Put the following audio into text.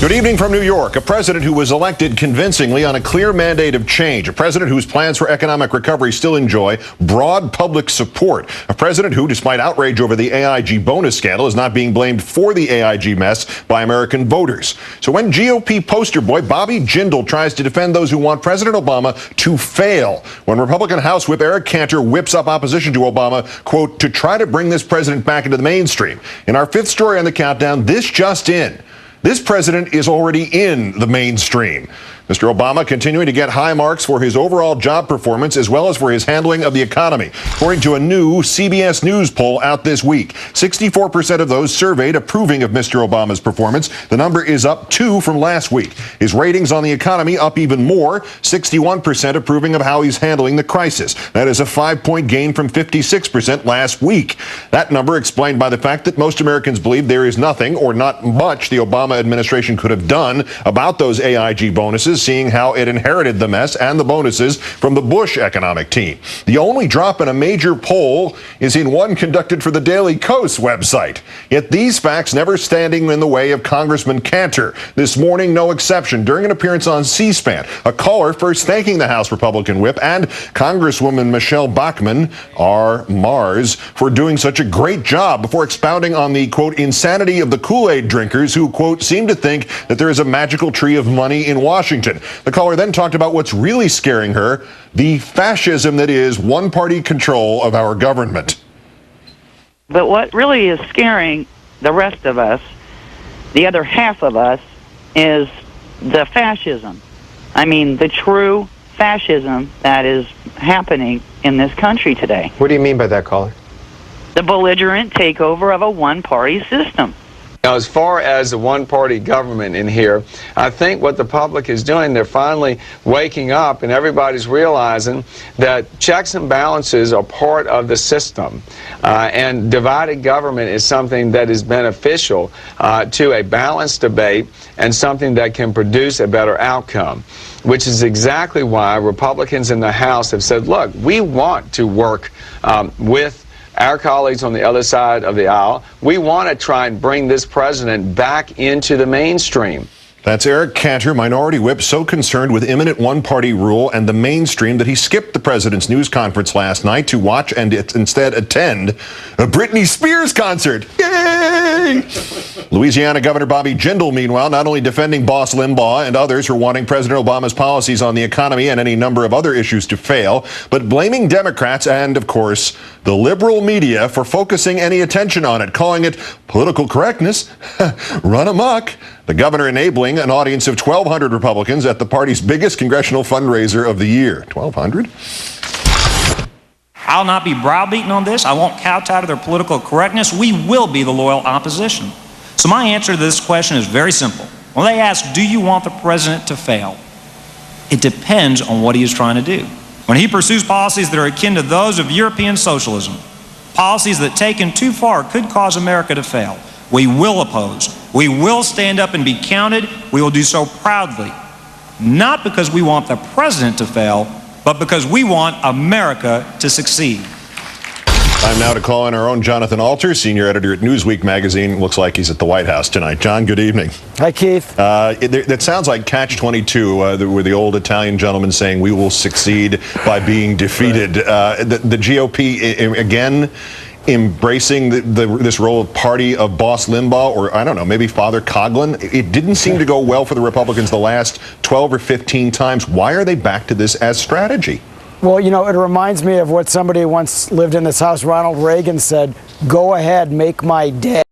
Good evening from New York. A president who was elected convincingly on a clear mandate of change. A president whose plans for economic recovery still enjoy broad public support. A president who, despite outrage over the AIG bonus scandal, is not being blamed for the AIG mess by American voters. So when GOP poster boy Bobby Jindal tries to defend those who want President Obama to fail, when Republican House Whip Eric Cantor whips up opposition to Obama, quote, to try to bring this president back into the mainstream. In our fifth story on the countdown, this just in. This president is already in the mainstream. Mr. Obama continuing to get high marks for his overall job performance as well as for his handling of the economy. According to a new CBS News poll out this week, 64% of those surveyed approving of Mr. Obama's performance. The number is up 2 from last week. His ratings on the economy up even more, 61% approving of how he's handling the crisis. That is a 5-point gain from 56% last week. That number explained by the fact that most Americans believe there is nothing or not much the Obama administration could have done about those AIG bonuses, seeing how it inherited the mess and the bonuses from the Bush economic team. The only drop in a major poll is in one conducted for the Daily Kos website. Yet these facts never standing in the way of Congressman Cantor. This morning, no exception. During an appearance on C-SPAN, a caller first thanking the House Republican whip and Congresswoman Michelle Bachmann, R. Mars, for doing such a great job before expounding on the, quote, insanity of the Kool-Aid drinkers who, quote, seem to think that there is a magical tree of money in Washington. The caller then talked about what's really scaring her, the fascism that is one-party control of our government. But what really is scaring the rest of us, the other half of us, is the fascism. I mean, the true fascism that is happening in this country today. What do you mean by that, caller? The belligerent takeover of a one-party system. Now, as far as the one-party government in here, I think what the public is doing, they're finally waking up and everybody's realizing that checks and balances are part of the system. And divided government is something that is beneficial to a balanced debate and something that can produce a better outcome, which is exactly why Republicans in the House have said, look, we want to work with our colleagues on the other side of the aisle. We want to try and bring this president back into the mainstream. That's Eric Cantor, minority whip, so concerned with imminent one-party rule and the mainstream that he skipped the president's news conference last night to watch and instead attend a Britney Spears concert. Yay! Louisiana Governor Bobby Jindal, meanwhile, not only defending boss Limbaugh and others for wanting President Obama's policies on the economy and any number of other issues to fail, but blaming Democrats and, of course, the liberal media for focusing any attention on it, calling it political correctness, run amok. The governor enabling an audience of 1,200 Republicans at the party's biggest congressional fundraiser of the year. 1,200? I'll not be browbeaten on this. I won't kowtow to their political correctness. We will be the loyal opposition. So my answer to this question is very simple. When they ask, do you want the president to fail? It depends on what he is trying to do. When he pursues policies that are akin to those of European socialism, policies that taken too far could cause America to fail, we will oppose. We will stand up and be counted. We will do so proudly, not because we want the president to fail, but because we want America to succeed. Time now to call in our own Jonathan Alter, senior editor at Newsweek magazine. Looks like he's at the White House tonight. John, good evening. Hi, Keith. That sounds like Catch-22, where the old Italian gentleman saying we will succeed by being defeated. The GOP, again, embracing this role of party of boss Limbaugh, or I don't know, maybe Father Coughlin. It didn't seem to go well for the Republicans the last 12 or 15 times. Why are they back to this as strategy? Well, you know, it reminds me of what somebody once lived in this house, Ronald Reagan said, go ahead, make my day.